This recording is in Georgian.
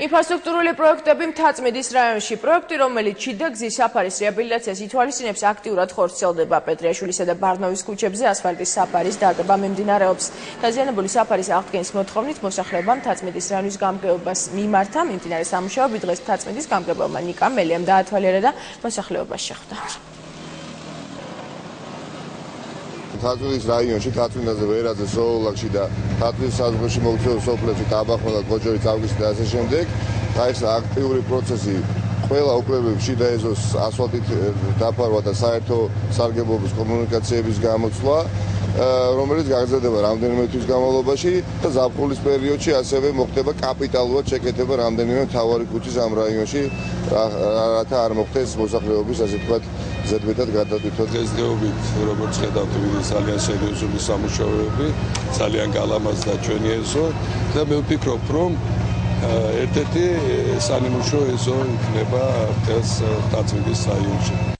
ინფრასტრუქტურული პროექტები მთაწმინდის რაიონში. პროექტი, რომელიც შიდა გზის საფარის რეაბილიტაციას ითვალისწინებს, აქტიურად ხორციელდება. პეტრიაშვილისა და ბარნოვის ქუჩებზე ასფალტის საფარის დაგება მიმდინარეობს. დაზიანებული საფარის აღდგენის მოთხოვნით მოსახლეობამ მთაწმინდის რაიონის გამგეობას მიმართა. მიმდინარე სამუშაოები დღეს მთაწმინდის გამგებელმა ნიკა მელიამ დაათვალიერა და მოსახლეობას შეხვდა. მთაწმინდის რაიონში, მთაწმინდაზე, ვერაზე, სოოლაკში და მთაწმინდის საზღვრებში მოქცეულ სოფლებში დააბახმოდა გოჯორის ავგუსტი და ასე შემდეგ. ეს აქტიური პროცესი ყველა უკრებებში შიდა ეზოს ასფალტით დაფარვა და საერთო სარგებლობის კომუნიკაციების გამოცვლა, რომელიც გაგრძელდება რამდენიმე თვის განმავლობაში და ზაფხულის პერიოდში ასევე მოხდება კაპიტალურად შეკეთება რამდენიმე მთავარი ქუჩის ამ რაიონში, რათა არ მოხდეს მოსახლეობის ასე ვთქვათ ზედმეტად გადატვირთვა. დღესდღეობით, როგორც ხედავთ, ძალიან სერიოზული სამუშაოები, ძალიან გალამაზდა ჩვენი ეზო და მე ვფიქრობ, რომ ერთ-ერთი სანიმუშო ეზო იქნება მთელს მთაწმინდის რაიონში.